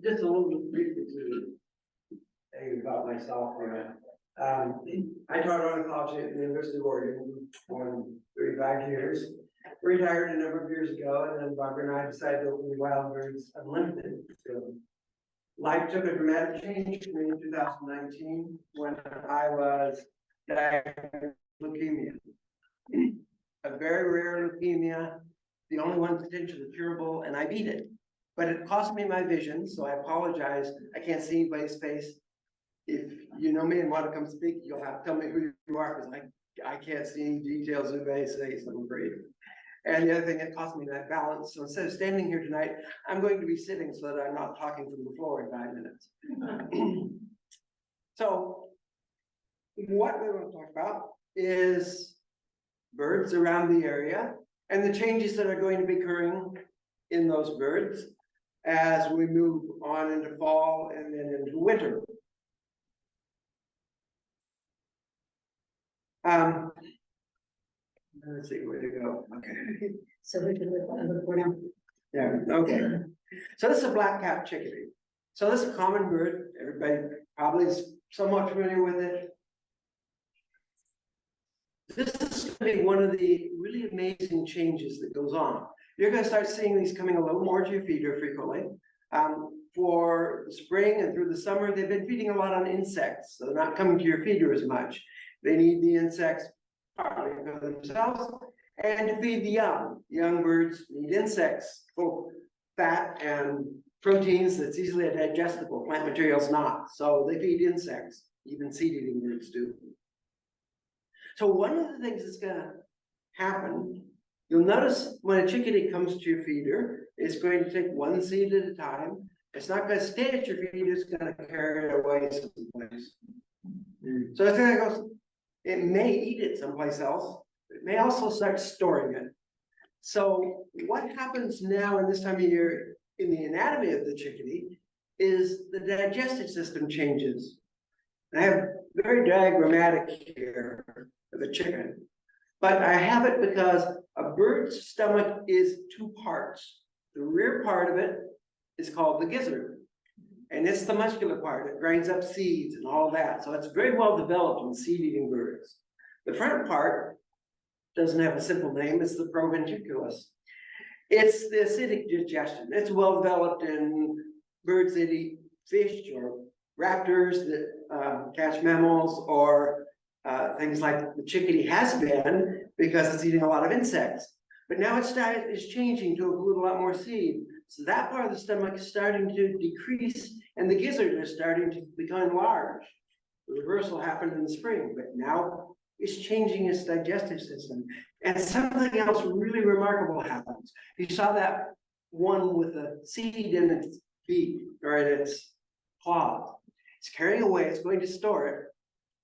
Just a little bit briefly to tell you about myself here. I taught ornithology at the University of Oregon for 35 years. Retired a number of years ago, and then Barbara and I decided to open Wild Birds Unlimited. So life took a dramatic change for me in 2019 when I was diagnosed with leukemia. A very rare leukemia, the only one potentially curable, and I beat it. But it cost me my vision, so I apologize. I can't see anybody's face. If you know me and want to come speak, you'll have to tell me who you are, because I can't see any details of anybody's face, I'm afraid. And the other thing, it cost me that balance. So instead of standing here tonight, I'm going to be sitting so that I'm not talking from the floor in 5 minutes. So what we want to talk about is birds around the area and the changes that are going to be occurring in those birds as we move on into fall and then into winter. Let's see where to go. Okay. So we can look for now. Yeah, okay. So this is a black-capped chickadee. So this is a common bird. Everybody probably is somewhat familiar with it. This is going to be one of the really amazing changes that goes on. You're going to start seeing these coming a little more to your feeder frequently. For the spring and through the summer, they've been feeding a lot on insects, so they're not coming to your feeder as much. They need the insects partly for themselves and to feed the young. Young birds need insects full of fat and proteins that's easily digestible. Plant material's not, so they feed insects. Even seed-eating birds do. So one of the things that's going to happen, you'll notice when a chickadee comes to your feeder, it's going to take one seed at a time. It's not going to stay at your feeder, it's going to carry it away someplace. So it's going to go, it may eat it someplace else. It may also start storing it. So what happens now in this time of year in the anatomy of the chickadee is the digestive system changes. I have very diagrammatic here of a chicken, but I have it because a bird's stomach is two parts. The rear part of it is called the gizzard, and it's the muscular part. It grinds up seeds and all that. So it's very well developed in seed-eating birds. The front part doesn't have a simple name. It's the proventriculus. It's the acidic digestion. It's well developed in birds that eat fish or raptors that catch mammals, or things like the chickadee has been, because it's eating a lot of insects. But now its diet is changing to include a lot more seed. So that part of the stomach is starting to decrease, and the gizzard is starting to become large. The reversal happened in the spring, but now it's changing its digestive system. And something else really remarkable happens. You saw that one with a seed in its beak or in its claws. It's carrying away, it's going to store it.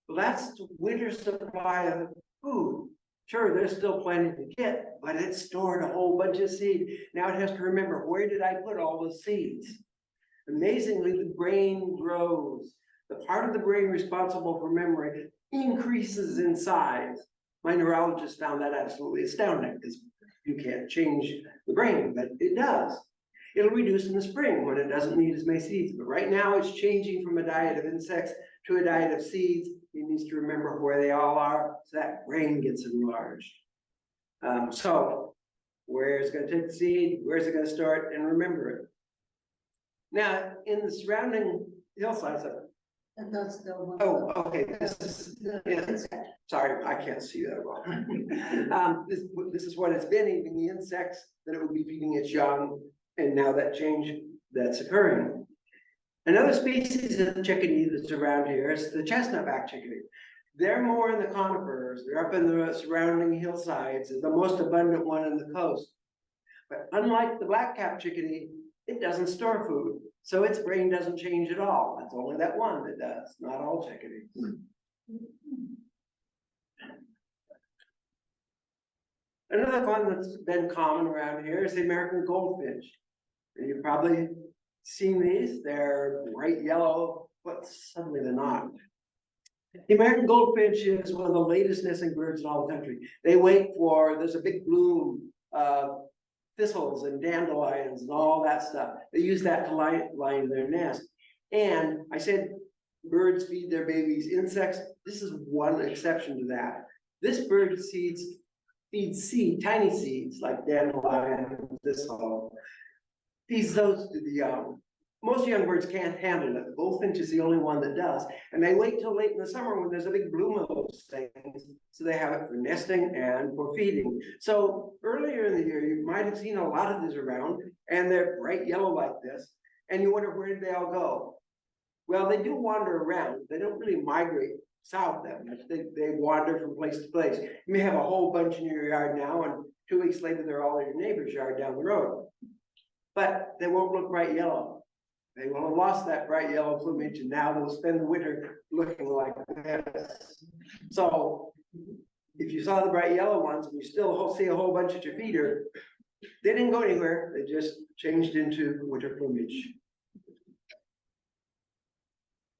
Well, that's the winter supply of food. Sure, there's still plenty to get, but it stored a whole bunch of seed. Now it has to remember, where did I put all the seeds? Amazingly, the brain grows. The part of the brain responsible for memory increases in size. My neurologist found that absolutely astounding, because you can't change the brain, but it does. It'll reduce in the spring when it doesn't need as many seeds. But right now it's changing from a diet of insects to a diet of seeds. It needs to remember where they all are, so that brain gets enlarged. So where's it going to take the seed? Where's it going to store it and remember it? Now, in the surrounding hillsides of And that's the one. oh, okay. This is, yeah, sorry, I can't see that well. This is what it's been eating, the insects that it would be feeding its young, and now that change that's occurring. Another species of chickadee that's around here is the chestnut-back chickadee. They're more in the conifers. They're up in the surrounding hillsides. They're the most abundant one in the coast. But unlike the black-capped chickadee, it doesn't store food. So its brain doesn't change at all. It's only that one that does, not all chickadees. Another one that's been common around here is the American goldfinch. And you've probably seen these. They're bright yellow, but suddenly they're not. The American goldfinch is one of the latest nesting birds in all the country. They wait for, there's a big bloom thistles and dandelions and all that stuff. They use that to line their nest. And I said, birds feed their babies insects. This is one exception to that. This bird feeds tiny seeds like dandelion, thistle, feeds those to the young. Most young birds can't handle it. The goldfinch is the only one that does. And they wait till late in the summer when there's a big bloom of those things. So they have it for nesting and for feeding. So earlier in the year, you might have seen a lot of these around, and they're bright yellow like this. And you wonder, where did they all go? Well, they do wander around. They don't really migrate south that much. They wander from place to place. You may have a whole bunch in your yard now, and 2 weeks later, they're all in your neighbor's yard down the road. But they won't look bright yellow. They will have lost that bright yellow plumage, and now they'll spend the winter looking like this. So if you saw the bright yellow ones, and you still see a whole bunch at your feeder, they didn't go anywhere. They just changed into winter plumage.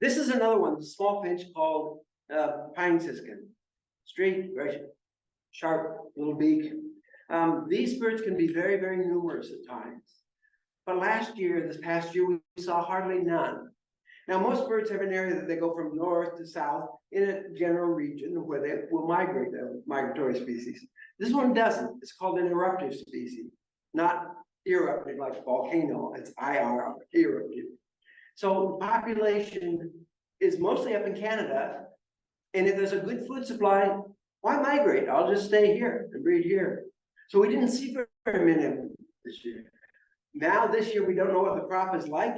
This is another one, small finch called pine siskin. Straight, very sharp little beak. These birds can be very, very numerous at times. But this past year, we saw hardly none. Now, most birds have an area that they go from north to south in a general region where they will migrate, the migratory species. This one doesn't. It's called an eruptive species, not eruptive like volcano. It's IR, eruptive. So the population is mostly up in Canada. And if there's a good food supply, why migrate? I'll just stay here and breed here. So we didn't see very many of them this year. Now this year, we don't know what the crop is like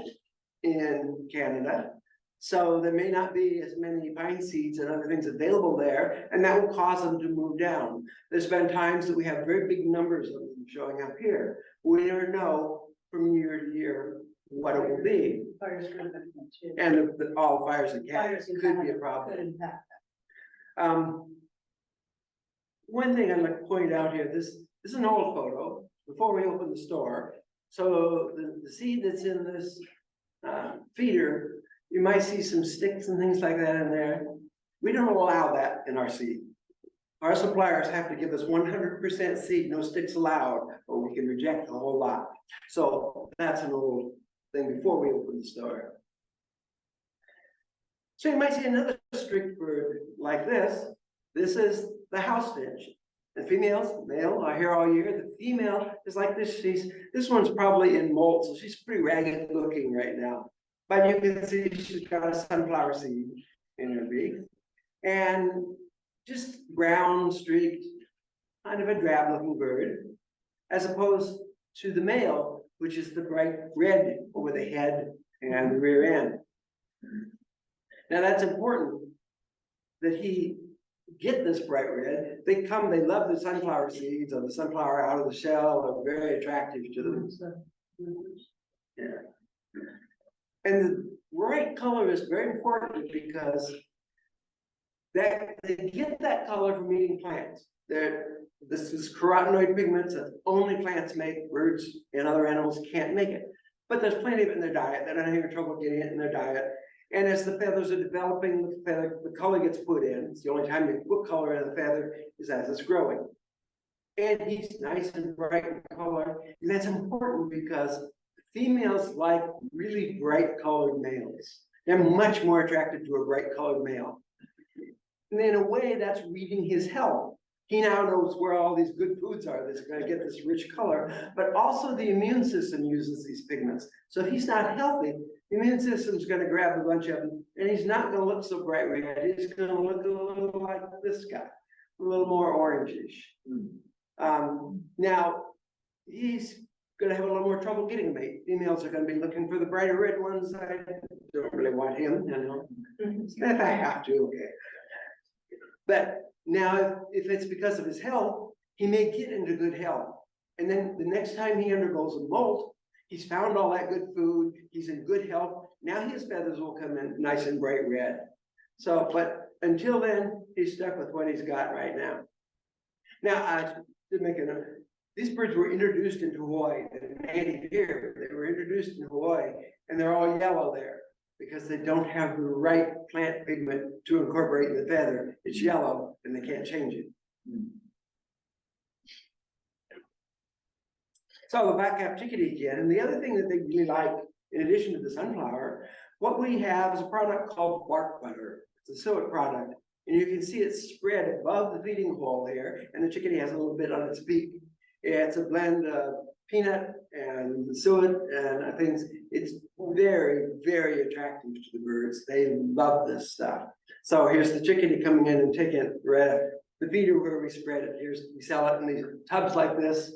in Canada. So there may not be as many pine seeds and other things available there, and that will cause them to move down. There's been times that we have very big numbers of them showing up here. We never know from year to year what it will be. Fires could have been too. And all fires and Fires gas in could be a Canada problem. could impact One thing I'd like to point out here, this is an old photo before we opened the store. So the seed that's in this feeder, you might see some sticks and things like that in there. We don't allow that in our seed. Our suppliers have to give us 100% seed, no sticks allowed, or we can reject the whole lot. So that's an old thing before we open the store. So you might see another strict bird like this. This is the house finch. The male are here all year. The female is like this. This one's probably in molt, so she's pretty ragged looking right now. But you can see she's got a sunflower seed in her beak. And just brown streaked, kind of a drab looking bird, as opposed to the male, which is the bright red over the head and the rear end. Now that's important that he get this bright red. They love the sunflower seeds or the sunflower out of the shell. They're very attractive to them. Yeah. And the bright color is very important because they get that color from eating plants. This is carotenoid pigments that only plants make. Birds and other animals can't make it. But there's plenty of it in their diet. They don't have any trouble getting it in their diet. And as the feathers are developing, the color gets put in. It's the only time you put color in the feather is as it's growing. And he's nice and bright in color. And that's important because females like really bright colored males. They're much more attracted to a bright colored male. And in a way, that's reading his health. He now knows where all these good foods are that's going to get this rich color, but also the immune system uses these pigments. So if he's not healthy, the immune system's going to grab a bunch of them, and he's not going to look so bright red. He's going to look a little like this guy, a little more orangish. Now, he's going to have a little more trouble getting a mate. Females are going to be looking for the brighter red ones. I don't really want him, you know. If I have to, okay. But now, if it's because of his health, he may get into good health. And then the next time he undergoes a molt, he's found all that good food, he's in good health. Now his feathers will come in nice and bright red. So, but until then, he's stuck with what he's got right now. Now, I did make a note. These birds were introduced into Hawaii, they're native here. They were introduced in Hawaii, and they're all yellow there because they don't have the right plant pigment to incorporate in the feather. It's yellow, and they can't change it. So the black-capped chickadee again, and the other thing that they really like, in addition to the sunflower, what we have is a product called bark butter. It's a suet product, and you can see it spread above the feeding hole there, and the chickadee has a little bit on its beak. It's a blend of peanut and suet, and I think it's very, very attractive to the birds. They love this stuff. So here's the chickadee coming in and taking it right up the feeder where we spread it. We sell it in these tubs like this.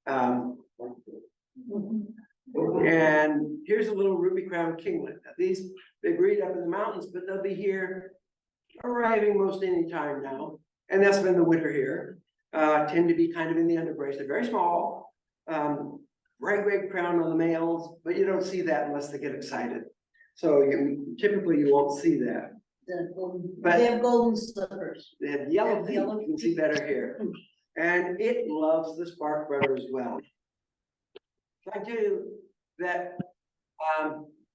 And here's a little ruby crown kinglet. Now, these, they breed up in the mountains, but they'll be here arriving most any time now. And they'll spend the winter here. Tend to be kind of in the underbrush. They're very small. Bright red crown on the males, but you don't see that unless they get excited. So typically you won't see that. But they have golden slippers. they have yellow feet. You can see better here. And it loves this bark butter as well. I tell you that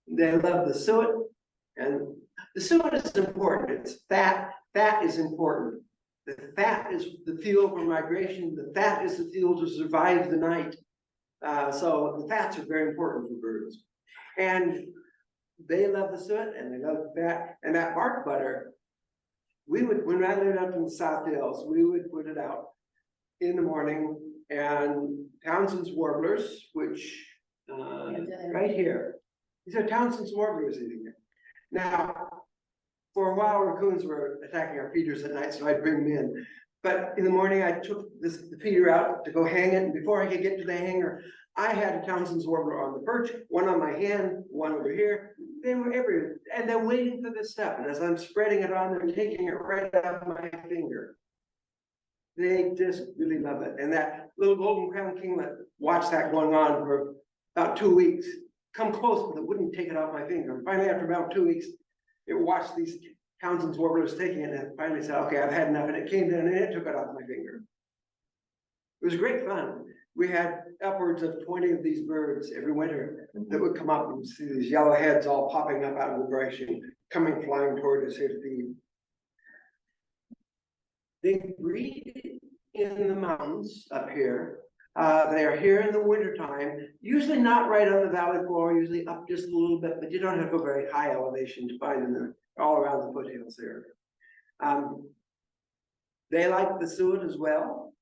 they love the suet, and the suet is important. It's fat. Fat is important. The fat is the fuel for migration. The fat is the fuel to survive the night. So the fats are very important for birds. And they love the suet and they love the fat. And that bark butter, when I lived up in the South Hills, we would put it out in the morning, and Townsend's warblers, which right here, these are Townsend's warblers eating it. Now, for a while, raccoons were attacking our feeders at night, so I'd bring them in. But in the morning, I took the feeder out to go hang it, and before I could get to the hanger, I had a Townsend's warbler on the perch, one on my hand, one over here. They were everywhere, and they're waiting for this stuff. And as I'm spreading it on, they're taking it right off my finger. They just really love it. And that little golden crown kinglet watched that going on for about 2 weeks. Come close, but it wouldn't take it off my finger. And finally, after about 2 weeks, it watched these Townsend's warblers taking it, and finally said, okay, I've had enough. And it came down and it took it off my finger. It was great fun. We had upwards of 20 of these birds every winter that would come up and see these yellow heads all popping up out of the brush and coming flying toward us here to feed. They breed in the mountains up here. They are here in the wintertime, usually not right on the valley floor, usually up just a little bit, but you don't have to go very high elevation to find them. They're all around the foothills there. They like the suet as well,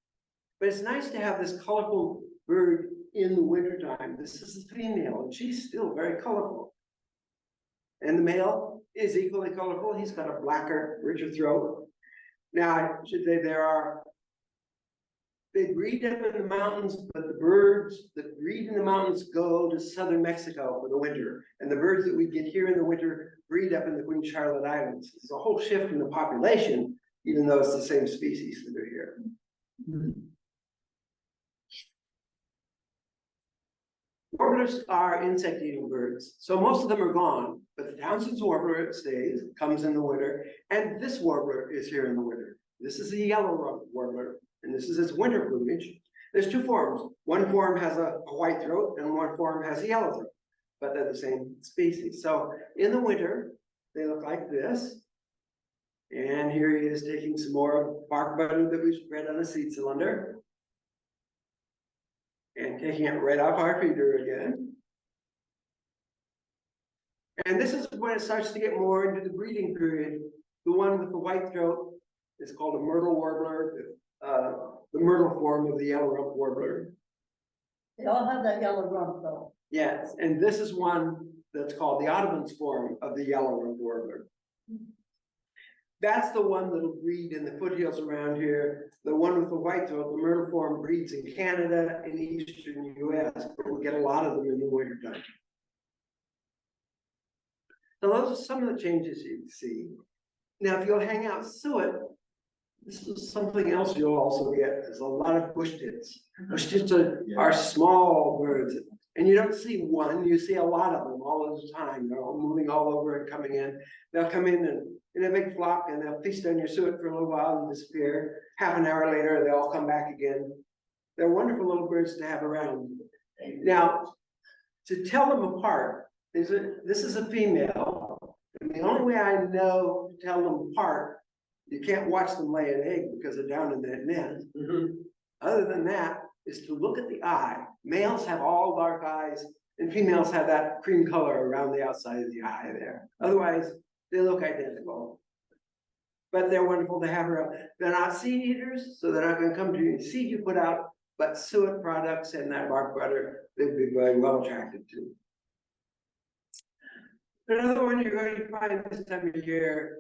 but it's nice to have this colorful bird in the wintertime. This is the female, and she's still very colorful. And the male is equally colorful. He's got a blacker, richer throat. Now, I should say they breed up in the mountains, but the birds that breed in the mountains go to southern Mexico for the winter. And the birds that we get here in the winter breed up in the Queen Charlotte Islands. There's a whole shift in the population, even though it's the same species that are here. Warblers are insect-eating birds, so most of them are gone, but the Townsend's warbler stays, comes in the winter, and this warbler is here in the winter. This is a yellow warbler, and this is its winter plumage. There's two forms. One form has a white throat, and one form has a yellow throat, but they're the same species. So in the winter, they look like this. And here he is taking some more bark butter that we spread on a seed cylinder. And taking it right off our feeder again. And this is when it starts to get more into the breeding period. The one with the white throat is called a myrtle warbler, the myrtle form of the yellow rump warbler. They all have that yellow rump though. Yes, and this is one that's called the Audubon's form of the yellow rump warbler. That's the one that'll breed in the foothills around here. The one with the white throat, the myrtle form, breeds in Canada and eastern US, but we get a lot of them in the wintertime. So those are some of the changes you see. Now, if you'll hang out suet, this is something else you'll also get. There's a lot of bush tits. Bush tits are small birds, and you don't see one, you see a lot of them all the time. They're all moving all over and coming in. They'll come in a big flock, and they'll feast on your suet for a little while and disappear. Half an hour later, they all come back again. They're wonderful little birds to have around. Now, to tell them apart, this is a female, and the only way I know to tell them apart, you can't watch them lay an egg because they're down in that nest. Other than that, is to look at the eye. Males have all dark eyes, and females have that cream color around the outside of the eye there. Otherwise, they look identical. But they're wonderful to have around. They're not seed eaters, so they're not going to come to you and seed you put out, but suet products and that bark butter, they'd be very well attracted to. Another one you're going to find this time of year,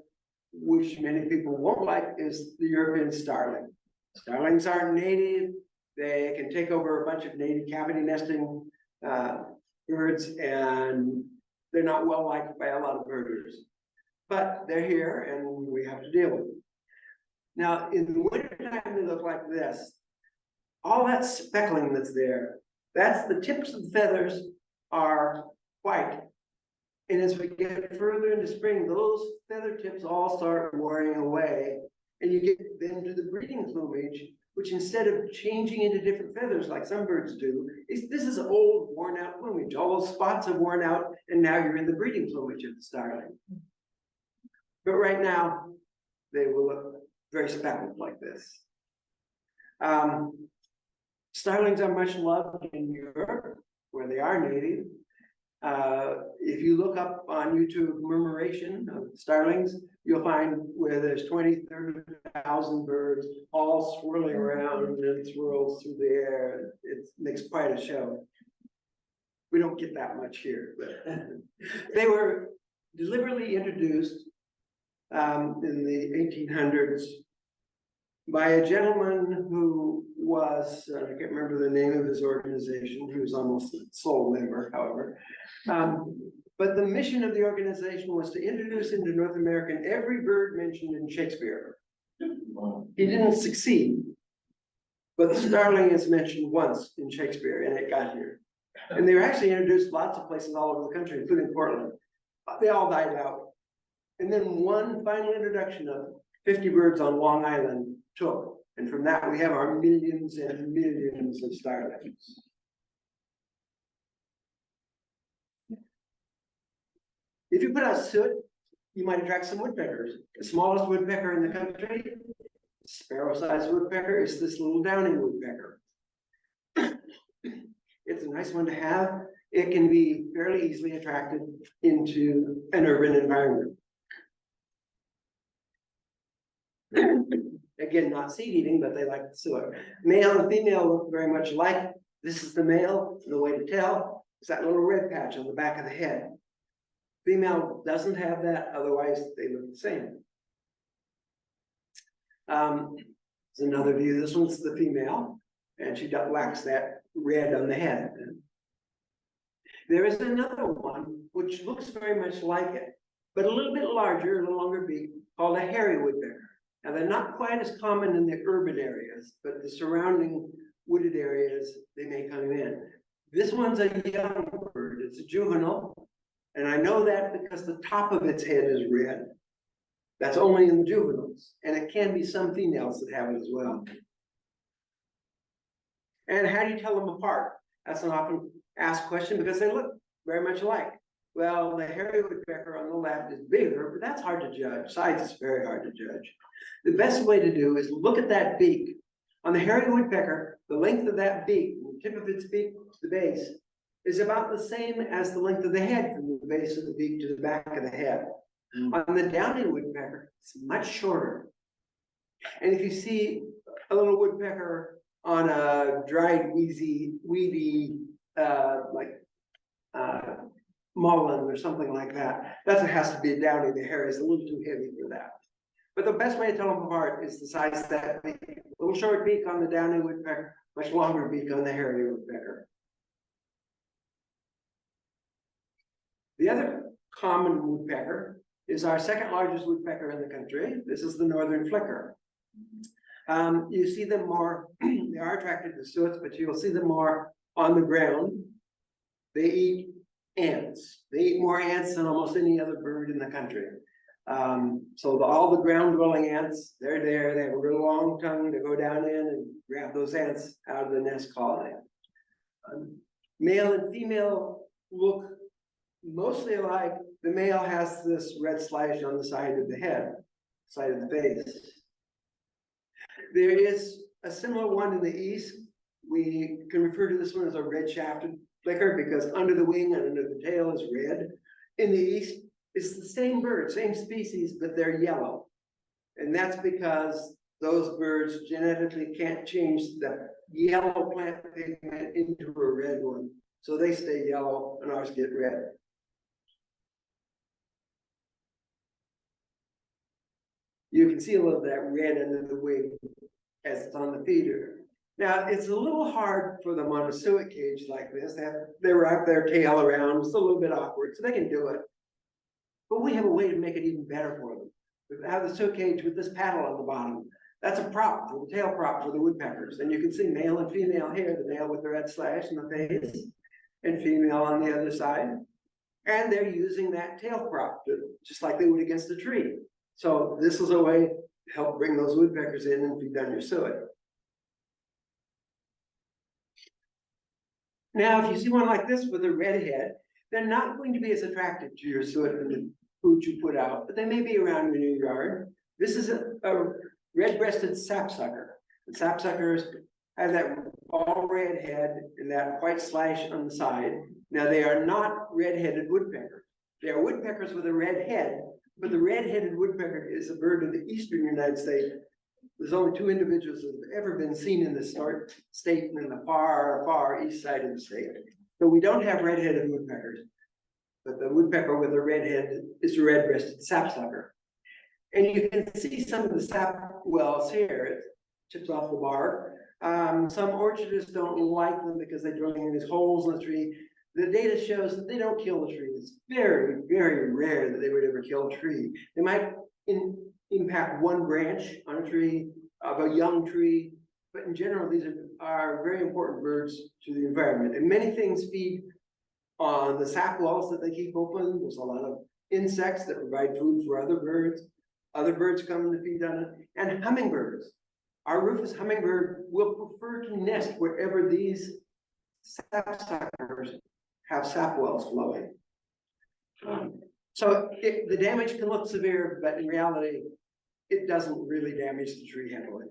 which many people won't like, is the European starling. Starlings aren't native. They can take over a bunch of native cavity nesting birds, and they're not well liked by a lot of birders. But they're here, and we have to deal with them. Now, in the wintertime, they look like this. All that speckling that's there, that's the tips of the feathers are white. And as we get further into spring, those feather tips all start wearing away. And you get then to the breeding plumage, which instead of changing into different feathers like some birds do, this is old, worn out plumage. All those spots have worn out, and now you're in the breeding plumage of the starling. But right now, they will look very speckled like this. Starlings are much loved in Europe, where they are native. If you look up on YouTube murmuration of starlings, you'll find where there's 20, 30,000 birds all swirling around and swirls through the air. It makes quite a show. We don't get that much here, but they were deliberately introduced in the 1800s by a gentleman who was, I can't remember the name of his organization, he was almost a sole member, however. But the mission of the organization was to introduce into North America every bird mentioned in Shakespeare. He didn't succeed, but the starling is mentioned once in Shakespeare, and it got here. And they were actually introduced lots of places all over the country, including Portland. They all died out. And then one final introduction of 50 birds on Long Island took. And from that, we have our millions and millions of starlings. If you put out soot, you might attract some woodpeckers. The smallest woodpecker in the country, sparrow-sized woodpecker, is this little downy woodpecker. It's a nice one to have. It can be fairly easily attracted into an urban environment. Again, not seed eating, but they like the suet. Male and female look very much alike. This is the male. The way to tell is that little red patch on the back of the head. Female doesn't have that, otherwise they look the same. There's another view. This one's the female, and she lacks that red on the head. There is another one which looks very much like it, but a little bit larger, a little longer beak, called a hairy woodpecker. Now, they're not quite as common in the urban areas, but the surrounding wooded areas, they may come in. This one's a young bird. It's a juvenile. And I know that because the top of its head is red. That's only in the juveniles. And it can be some females that have it as well. And how do you tell them apart? That's an often asked question because they look very much alike. Well, the hairy woodpecker on the left is bigger, but that's hard to judge. Size is very hard to judge. The best way to do is look at that beak. On the hairy woodpecker, the length of that beak, the tip of its beak to the base, is about the same as the length of the head from the base of the beak to the back of the head. On the downy woodpecker, it's much shorter. And if you see a little woodpecker on a dried, weedy, mullein or something like that, it has to be a downy. The hair is a little too heavy for that. But the best way to tell them apart is the size of that beak. A little short beak on the downy woodpecker, much longer beak on the hairy woodpecker. The other common woodpecker is our second largest woodpecker in the country. This is the northern flicker. You see them more, they are attracted to suets, but you'll see them more on the ground. They eat ants. They eat more ants than almost any other bird in the country. So all the ground dwelling ants, they're there. They have a real long tongue to go down in and grab those ants out of the nest colony. Male and female look mostly alike. The male has this red slash on the side of the head, side of the face. There is a similar one in the east, We can refer to this one as a red shafted flicker because under the wing and under the tail is red. In the east, it's the same bird, same species, but they're yellow. And that's because those birds genetically can't change the yellow plant pigment into a red one. So they stay yellow and ours get red. You can see a little of that red under the wing as it's on the feeder. Now, it's a little hard for them on a suet cage like this. They wrap their tail around. It's a little bit awkward, so they can do it. But we have a way to make it even better for them. We have the suet cage with this paddle on the bottom. That's a prop, the tail prop for the woodpeckers. And you can see male and female here, the male with the red slash in the face and female on the other side. And they're using that tail prop just like they would against a tree. So this is a way to help bring those woodpeckers in and feed on your suet. Now, if you see one like this with a red head, they're not going to be as attractive to your suet and the food you put out, but they may be around in your yard. This is a red-breasted sapsucker. The sapsuckers have that all red head and that white slash on the side. Now, they are not red-headed woodpeckers. They are woodpeckers with a red head, but the red-headed woodpecker is a bird of the eastern United States. There's only 2 individuals that have ever been seen in this state and in the far, far east side of the state. So we don't have red-headed woodpeckers, but the woodpecker with a red head is a red-breasted sapsucker. And you can see some of the sap wells here. It chips off the bark. Some orchardists don't like them because they draw in these holes in the tree. The data shows that they don't kill the tree. It's very, very rare that they would ever kill a tree. They might impact one branch on a tree, of a young tree, but in general, these are very important birds to the environment. And many things feed on the sap wells that they keep open. There's a lot of insects that provide food for other birds. Other birds come to feed on it, and hummingbirds. Our rufous hummingbird will prefer to nest wherever these sapsuckers have sap wells flowing. So the damage can look severe, but in reality, it doesn't really damage the tree heavily.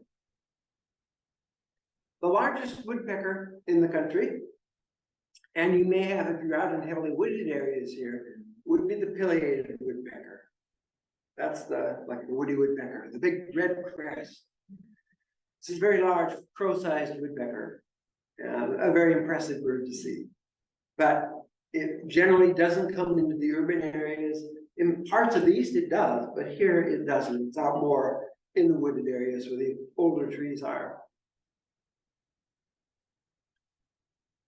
The largest woodpecker in the country, and you may have if you're out in heavily wooded areas here, would be the pileated woodpecker. That's like the woody woodpecker, the big red crest. This is a very large crow-sized woodpecker, a very impressive bird to see. But it generally doesn't come into the urban areas. In parts of the east it does, but here it doesn't. It's out more in the wooded areas where the older trees are.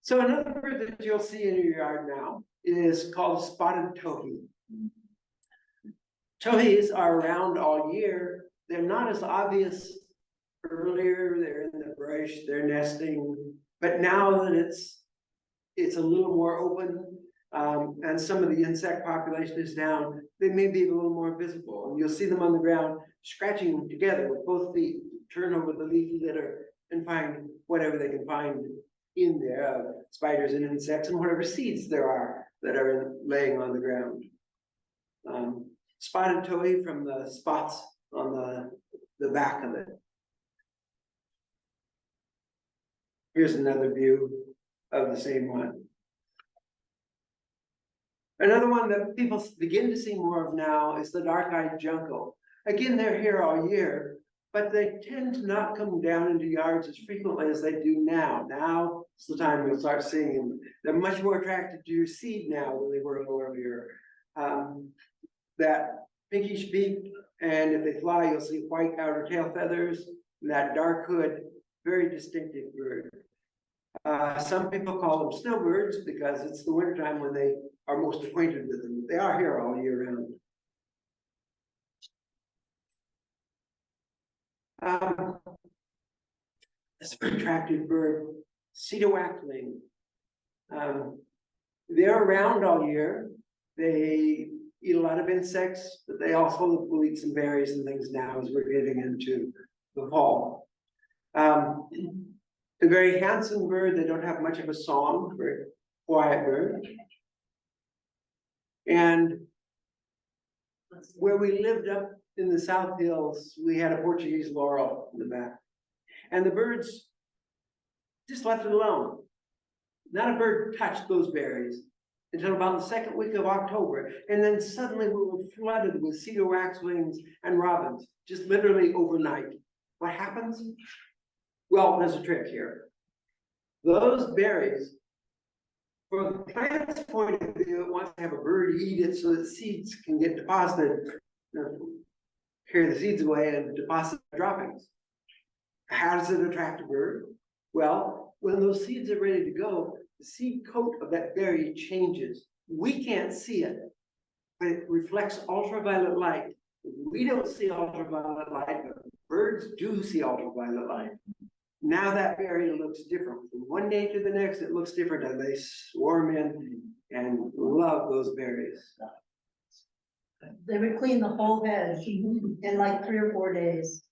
So another bird that you'll see in your yard now is called spotted towhee. Towhees are around all year. They're not as obvious earlier. They're in the brush, they're nesting. But now that it's a little more open, and some of the insect population is down, they may be a little more visible. And you'll see them on the ground scratching together with both feet, turn over the leafy litter and find whatever they can find in there, spiders and insects and whatever seeds there are that are laying on the ground. Spotted towhee from the spots on the back of it. Here's another view of the same one. Another one that people begin to see more of now is the dark-eyed junco. Again, they're here all year, but they tend to not come down into yards as frequently as they do now. Now is the time you'll start seeing them. They're much more attracted to your seed now than they were a little earlier. That pinkish beak, and if they fly, you'll see white outer tail feathers, and that dark hood, very distinctive bird. Some people call them snowbirds because it's the wintertime when they are most acquainted with them. They are here all year round. This very attractive bird, cedar waxwing. They're around all year. They eat a lot of insects, but they also will eat some berries and things now as we're getting into the fall. A very handsome bird. They don't have much of a song, very quiet bird. And where we lived up in the South Hills, we had a Portuguese laurel in the back. And the birds just left it alone. Not a bird touched those berries until about the second week of October. And then suddenly we were flooded with cedar waxwings and robins, just literally overnight. What happens? Well, there's a trick here. Those berries, from the plant's point of view, it wants to have a bird eat it so that seeds can get deposited, carry the seeds away and deposit droppings. How does it attract a bird? Well, when those seeds are ready to go, the seed coat of that berry changes. We can't see it, but it reflects ultraviolet light. We don't see ultraviolet light, but birds do see ultraviolet light. Now that berry looks different. From one day to the next, it looks different, and they swarm in and love those berries. They would clean the whole hedge in like 3 or 4 days.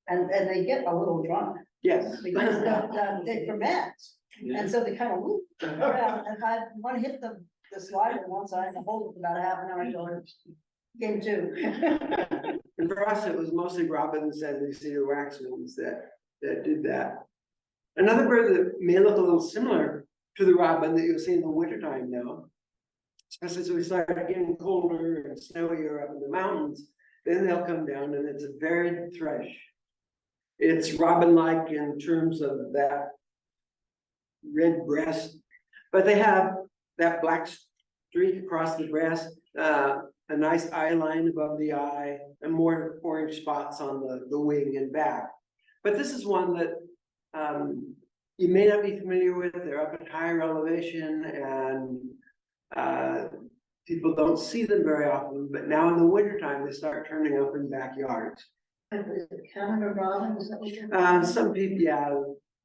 And they get a little drunk Yes. because they ferment. And so they kind of loop around, and had one hit the slide on one side and hold it for about a half an hour until it came to. And for us, it was mostly robins and the cedar waxwings that did that. Another bird that may look a little similar to the robin that you'll see in the wintertime now, especially as we start getting colder and snowier up in the mountains, then they'll come down, and it's a varied thrush. It's robin-like in terms of that red breast, but they have that black streak across the breast, a nice eye line above the eye, and more orange spots on the wing and back. But this is one that you may not be familiar with. They're up at higher elevation, and people don't see them very often, but now in the wintertime, they start turning up in backyards. Canada robin, is that what you're Some people, yeah,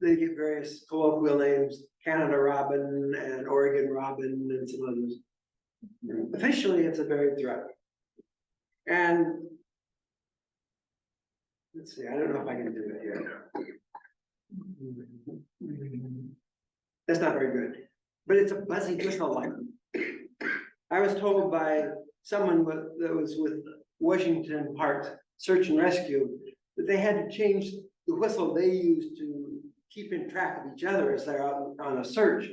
they get various colloquial names, Canada robin and Oregon robin and some others. Officially, it's a varied thrush. And let's see, I don't know if I can do it here. That's not very good, but it's a buzzy whistle like. I was told by someone that was with Washington Park Search and Rescue that they had to change the whistle they used to keep in track of each other as they're out on a search,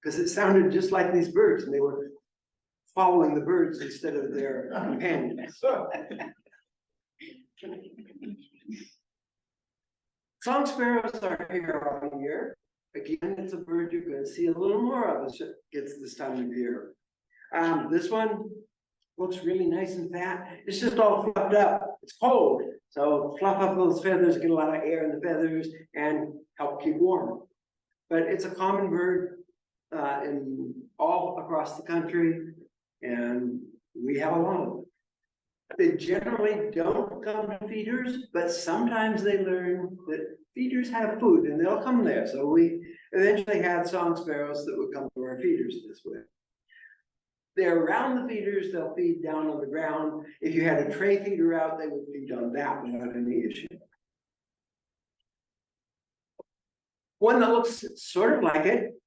because it sounded just like these birds, and they were following the birds instead of their companions. Song sparrows are here all year. Again, it's a bird you're going to see a little more of as it gets this time of year. This one looks really nice and fat. It's just all fluffed up. It's cold, so fluff up those feathers, get a lot of air in the feathers, and help keep warm. But it's a common bird in all across the country, and we have a lot of them. They generally don't come to feeders, but sometimes they learn that feeders have food, and they'll come there. So we eventually had song sparrows that would come to our feeders this way. They're around the feeders, they'll feed down on the ground. If you had a tray feeder out, they would feed on that without any issue. One that looks sort of like it,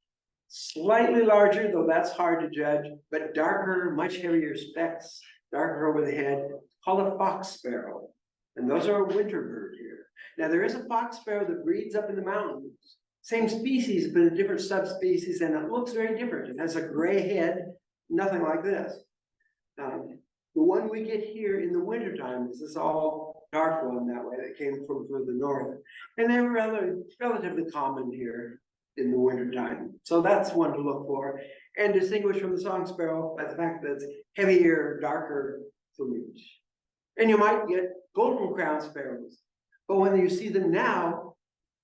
slightly larger, though that's hard to judge, but darker, much heavier specks, darker over the head, called a fox sparrow. And those are a winter bird here. Now there is a fox sparrow that breeds up in the mountains. Same species, but a different subspecies, and it looks very different. It has a gray head, nothing like this. The one we get here in the wintertime is this all dark one that way that came from further north. And they're relatively common here in the wintertime. So that's one to look for and distinguish from the song sparrow by the fact that it's heavier, darker plumage. And you might get golden crown sparrows, but when you see them now,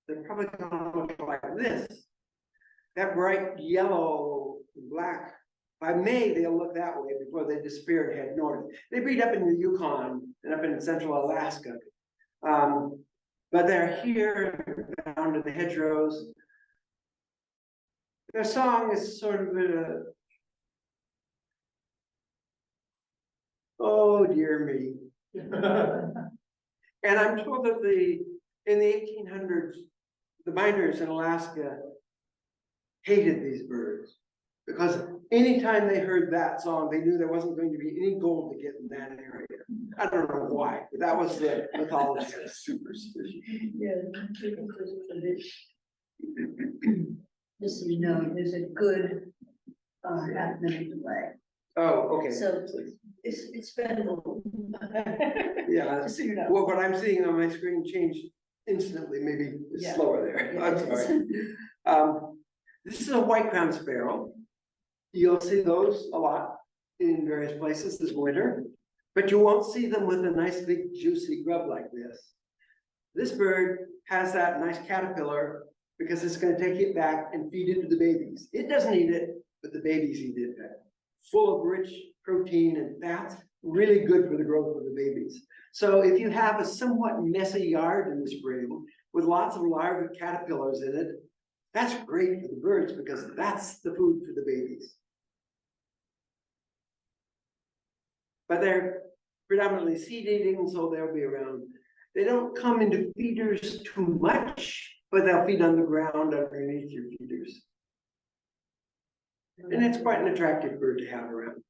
they're probably gonna look like this. That bright yellow and black. By May, they'll look that way before they disappear and head north. They breed up in the Yukon and up in central Alaska. But they're here down to the hedgerows. Their song is sort of a, oh dear me. And I'm told that in the 1800s, the miners in Alaska hated these birds because anytime they heard that song, they knew there wasn't going to be any gold to get in that area. I don't know why, but that was the mythology. Superstition. Yeah. Just so you know, there's a good, half-minute delay, Oh, okay. so it's been a little. Yeah, Just so you know. well, what I'm seeing on my screen changed instantly, maybe it's Yeah. slower there, Yeah, I'm it is. sorry. This is a white crowned sparrow. You'll see those a lot in various places this winter, but you won't see them with a nice big juicy grub like this. This bird has that nice caterpillar because it's gonna take it back and feed it to the babies. It doesn't eat it, but the babies eat it. Full of rich protein and fats, really good for the growth of the babies. So if you have a somewhat messy yard in the spring with lots of larvae caterpillars in it, that's great for the birds because that's the food for the babies. But they're predominantly seed eating, so they'll be around. They don't come into feeders too much, but they'll feed on the ground underneath your feeders. And it's quite an attractive bird to have around.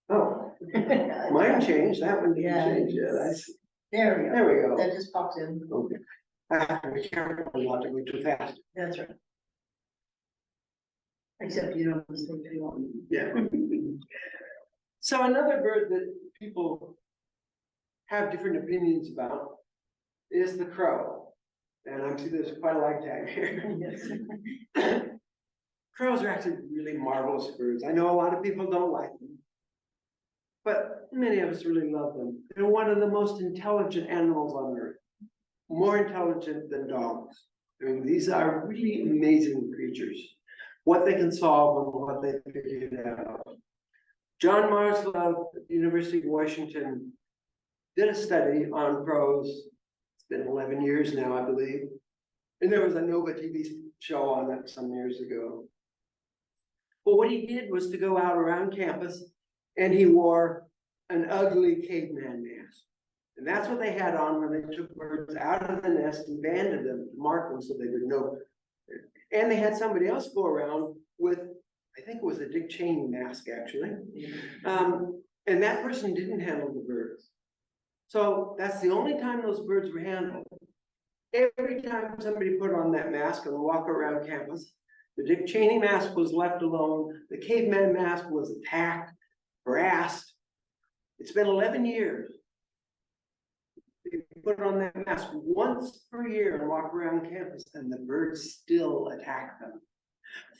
Oh, mine changed, that one didn't Yeah. change yet, I see. There we go. There we go. That just popped in. Okay. I have to be careful not to go too fast. That's right. Except you don't stay too long. Yeah. So another bird that people have different opinions about is the crow. And I'm seeing there's quite a like tag here. Yes. Crows are actually really marvelous birds. I know a lot of people don't like them, but many of us really love them. They're one of the most intelligent animals on earth, more intelligent than dogs. I mean, these are really amazing creatures, what they can solve and what they figured out. John Marslow at the University of Washington did a study on crows. It's been 11 years now, I believe. And there was a Nova TV show on it some years ago. But what he did was to go out around campus and he wore an ugly caveman mask. And that's what they had on when they took birds out of the nest and banded them to mark them so they would know. And they had somebody else go around with, I think it was a Dick Cheney mask actually. And that person didn't handle the birds. So that's the only time those birds were handled. Every time somebody put on that mask and walk around campus, the Dick Cheney mask was left alone. The caveman mask was attacked, harassed. It's been 11 years. They put on that mask once per year and walk around campus, and the birds still attack them.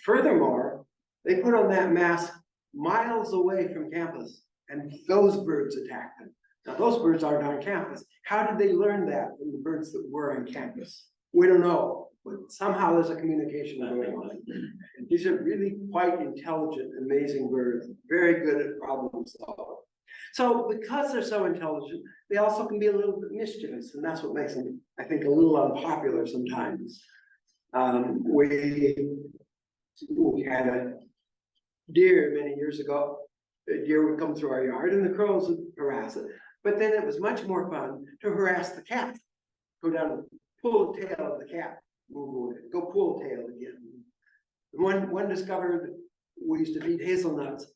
Furthermore, they put on that mask miles away from campus, and those birds attack them. Now, those birds aren't on campus. How did they learn that from the birds that were on campus? We don't know, but somehow there's a communication going on. These are really quite intelligent, amazing birds, very good at problem solving. So because they're so intelligent, they also can be a little bit mischievous, and that's what makes them, I think, a little unpopular sometimes. We had a deer many years ago. A deer would come through our yard and the crows would harass it. But then it was much more fun to harass the cat. Go down and pull the tail of the cat. Go pull the tail again. One discovered we used to feed hazelnuts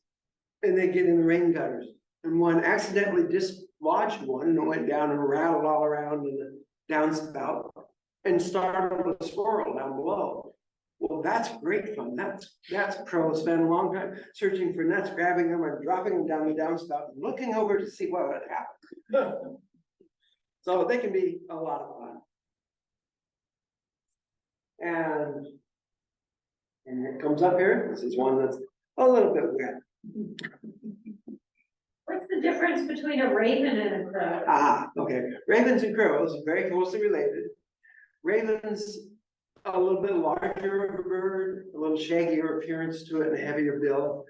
and they get in the rain gutters. And one accidentally dislodged one and it went down and rattled all around in the downspout and startled a squirrel down below. Well, that's great fun. That's crows spend a long time searching for nuts, grabbing them and dropping them down the downspout and looking over to see what would happen. So they can be a lot of fun. And it comes up here. This is one that's a little bit wet. What's the difference between a raven and a crow? Ah, okay. Ravens and crows are very closely related. Ravens a little bit larger of a bird, a little shaggier appearance to it and a heavier bill.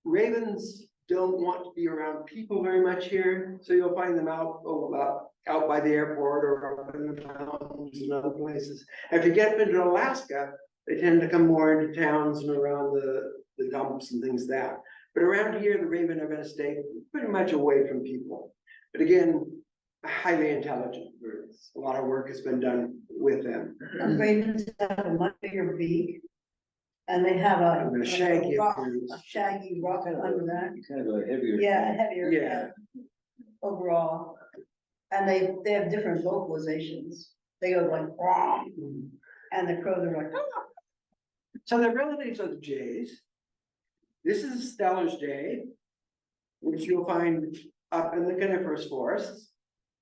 Ravens don't want to be around people very much here, so you'll find them out by the airport or up in the mountains and other places. If you get into Alaska, they tend to come more into towns and around the dumps and things like that. But around here, the raven are going to stay pretty much away from people. But again, highly intelligent birds. A lot of work has been done with them. Ravens have a much bigger beak. And they have a shaggy rock, appearance. a shaggy rocket under that. Kind of a heavier. Yeah, heavier. Yeah. Overall. And they have different vocalizations. They go like, "Wah," and the crows are like, "Ah." So the relatives of the jays. This is Steller's jay, which you'll find up in the coniferous forests.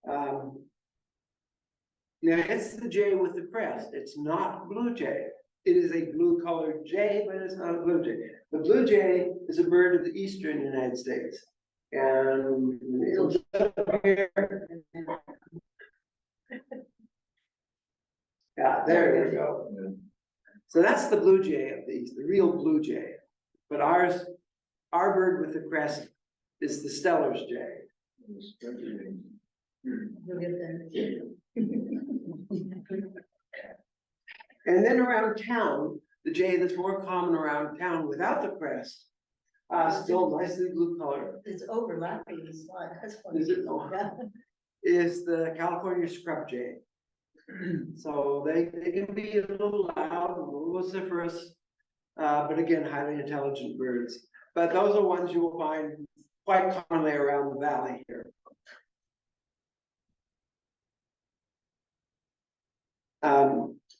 Now, it's the jay with the crest. It's not blue jay. It is a blue colored jay, but it's not a blue jay. The blue jay is a bird of the eastern United States. And it's up here. Yeah, there you go. So that's the blue jay of the east, the real blue jay. But our bird with the crest is the Steller's jay. We'll get there. And then around town, the jay that's more common around town without the crest, still nicely blue colored, It's overlapping the slide, that's funny. is it? Yeah. Is the California scrub jay. So they can be a little loud, a little vociferous, but again, highly intelligent birds. But those are ones you will find quite commonly around the valley here.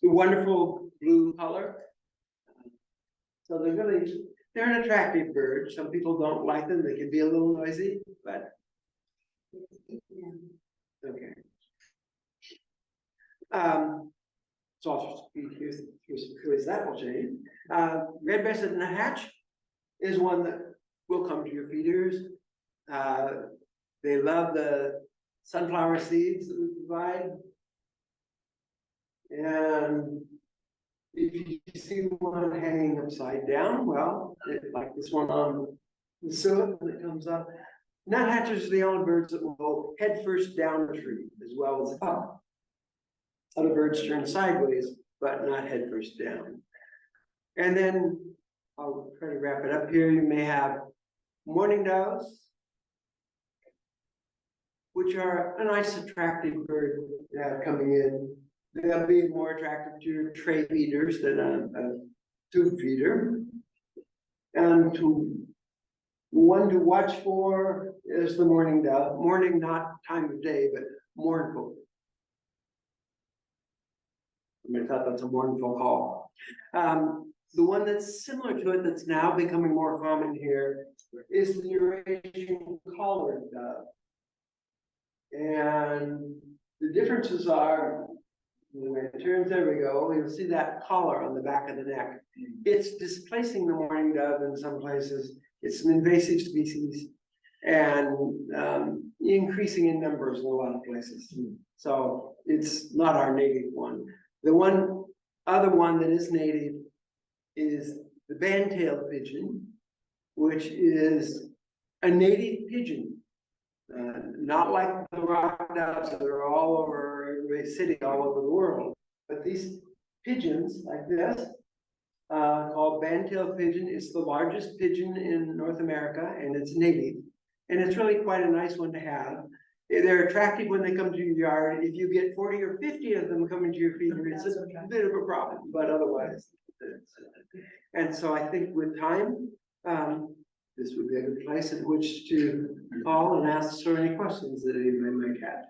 Wonderful blue color. So they're an attractive bird. Some people don't like them. They can be a little noisy, but okay. So I'll just speak here's some curious apple jay. Red-breasted nuthatch is one that will come to your feeders. They love the sunflower seeds that we provide. And if you see one hanging upside down, well, like this one on the suet when it comes up, nuthatches are the only birds that will go head first down the tree as well as up. Other birds turn sideways, but not head first down. And then I'll try to wrap it up here. You may have mourning doves, which are a nice attractive bird coming in. They'll be more attractive to your tray feeders than a tube feeder. And one to watch for is the mourning dove. Mourning, not time of day, but mournful. I thought that's a mournful call. The one that's similar to it, that's now becoming more common here, is the Eurasian collared dove. And the differences are, when it turns, there we go, you'll see that collar on the back of the neck. It's displacing the mourning dove in some places. It's an invasive species and increasing in numbers in a lot of places. So it's not our native one. The other one that is native is the band-tailed pigeon, which is a native pigeon. Not like the rock doves that are all over every city, all over the world. But these pigeons like this, called band-tailed pigeon, is the largest pigeon in North America, and it's native. And it's really quite a nice one to have. They're attractive when they come to your yard. If you get 40 or 50 of them coming to your feeder, it's a bit of a problem, but otherwise. And so I think with time, this would be a good place in which to call and ask for any questions that anybody might have.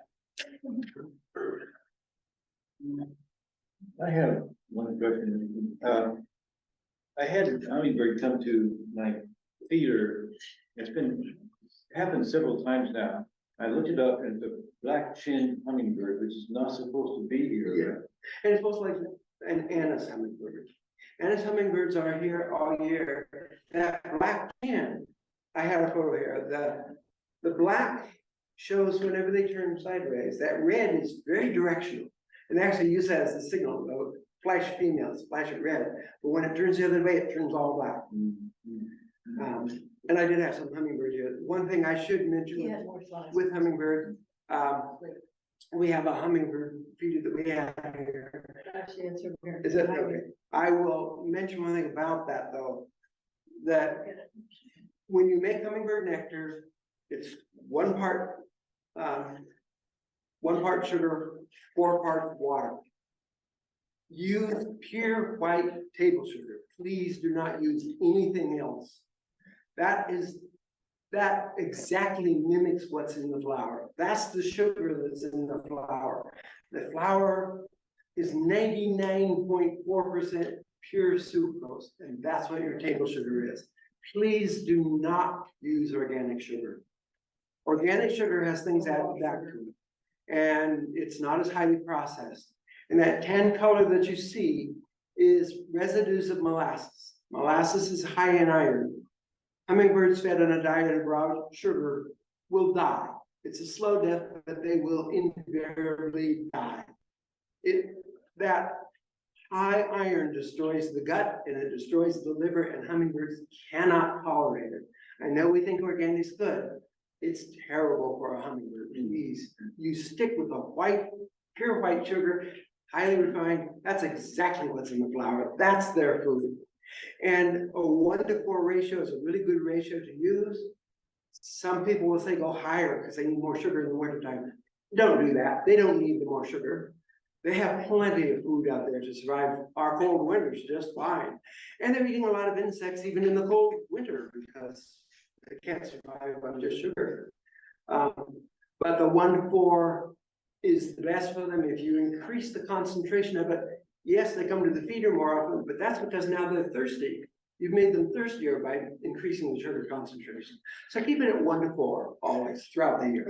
I have one question. I had a hummingbird come to my feeder. Happened several times now. I looked it up, and the black-chinned hummingbird, which is not supposed to be here. Yeah. And it's most like an Anna's hummingbird. Anna's hummingbirds are here all year. That black chin, I have a photo here. The black shows whenever they turn sideways. That red is very directional. And they actually use that as a signal. They'll flash females, flash it red. But when it turns the other way, it turns all black. And I did have some hummingbirds here. One thing I should mention with hummingbirds, we have a hummingbird feeder that we have here. Actually, it's over here. Is that okay? I will mention one thing about that though, that when you make hummingbird nectar, it's one part sugar, 4 parts water. Use pure white table sugar. Please do not use anything else. That exactly mimics what's in the flower. That's the sugar that's in the flower. The flower is 99.4% pure sucrose, and that's what your table sugar is. Please do not use organic sugar. Organic sugar has things added back to it, and it's not as highly processed. And that tan color that you see is residues of molasses. Molasses is high in iron. Hummingbirds fed on a diet of raw sugar will die. It's a slow death, but they will invariably die. That high iron destroys the gut and it destroys the liver, and hummingbirds cannot tolerate it. I know we think organic is good. It's terrible for a hummingbird. Please, you stick with a pure white sugar, highly refined. That's exactly what's in the flower. That's their food. And a 1-to-4 ratio is a really good ratio to use. Some people will say go higher because they need more sugar in the wintertime. Don't do that. They don't need the more sugar. They have plenty of food out there to survive our cold winters just fine. And they're eating a lot of insects even in the cold winter because they can't survive on just sugar. But the 1-to-4 is the best for them. If you increase the concentration of it, yes, they come to the feeder more often, but that's because now they're thirsty. You've made them thirstier by increasing the sugar concentration. So keep it at 1-to-4 always throughout the year.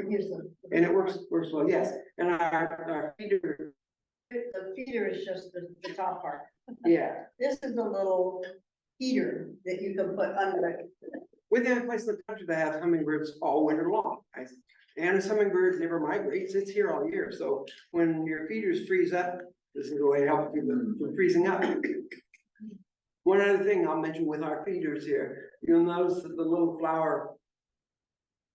And it works well, yes. And our feeder. The feeder is just the top part. Yeah. This is a little heater that you can put under it. We're the only place in the country that have hummingbirds all winter long. And a hummingbird never migrates, it's here all year. So when your feeders freeze up, this is the way to help keep them from freezing up. One other thing I'll mention with our feeders here, you'll notice that the little flower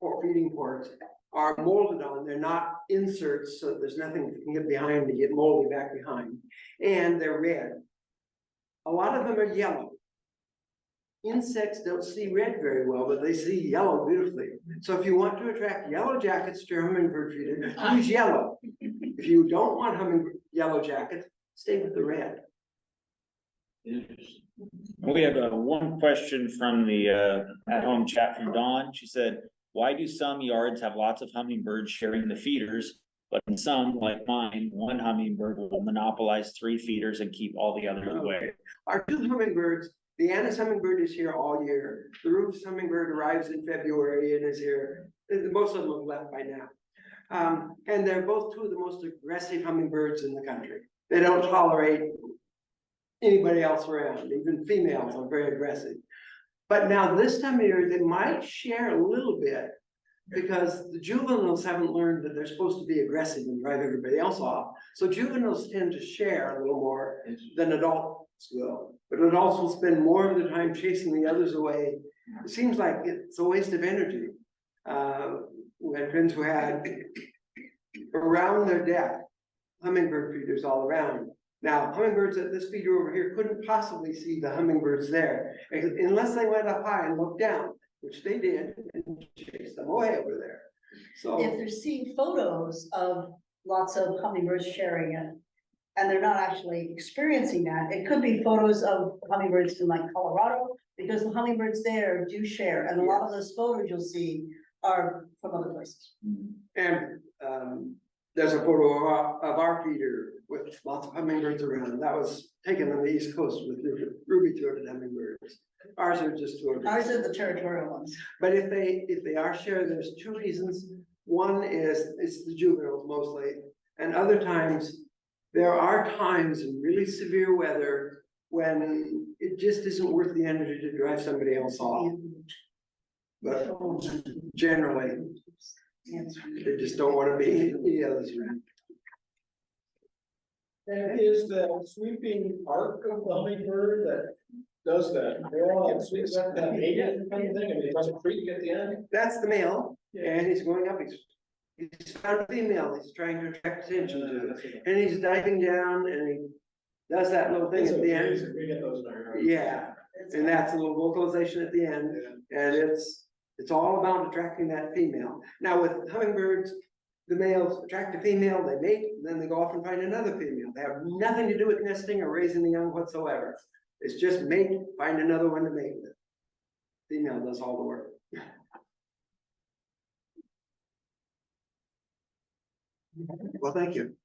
or feeding ports are molded on. They're not inserts, so there's nothing you can get behind to get moldy back behind. And they're red. A lot of them are yellow. Insects don't see red very well, but they see yellow beautifully. So if you want to attract yellow jackets to your hummingbird feeder, use yellow. If you don't want yellow jackets, stay with the red. We have one question from the at-home chat from Dawn. She said, why do some yards have lots of hummingbirds sharing the feeders, but in some, like mine, one hummingbird will monopolize 3 feeders and keep all the others away? Our 2 hummingbirds, the Anna's hummingbird is here all year. The Rufus hummingbird arrives in February and is here. Most of them have left by now. And they're both 2 of the most aggressive hummingbirds in the country. They don't tolerate anybody else around. Even females are very aggressive. But now this time of year, they might share a little bit because the juveniles haven't learned that they're supposed to be aggressive and drive everybody else off. So juveniles tend to share a little more than adults will. But adults will spend more of the time chasing the others away. It seems like it's a waste of energy. We had friends who had around their deck hummingbird feeders all around. Now, hummingbirds at this feeder over here couldn't possibly see the hummingbirds there unless they went up high and looked down, which they did, and chased them away over there. So If they're seeing photos of lots of hummingbirds sharing it, and they're not actually experiencing that, it could be photos of hummingbirds in like Colorado, because the hummingbirds there do share, and a lot of those photos you'll see are from other places. and there's a photo of our feeder with lots of hummingbirds around. That was taken on the East Coast with ruby-throated hummingbirds. Ours are just 2 Ours are the territorial ones. But if they are shared, there's 2 reasons. One is it's the juveniles mostly, and other times there are times in really severe weather when it just isn't worth the energy to drive somebody else off. But generally, they just don't want to be any others around. And is the sweeping arc of the hummingbird that does that, they're all like sweeps up that maiden kind of thing, and it does a creak at the end? That's the male, and he's going up. He's found a female. He's trying to attract attention to it, and he's diving down, and he does that little thing at the end. We get those in our yard. Yeah, and that's a little vocalization at the end, and it's all about attracting that female. Now with hummingbirds, the males attract a female, they mate, and then they go off and find another female. They have nothing to do with nesting or raising the young whatsoever. It's just mate, find another one to mate with. Female does all the work. Well, thank you.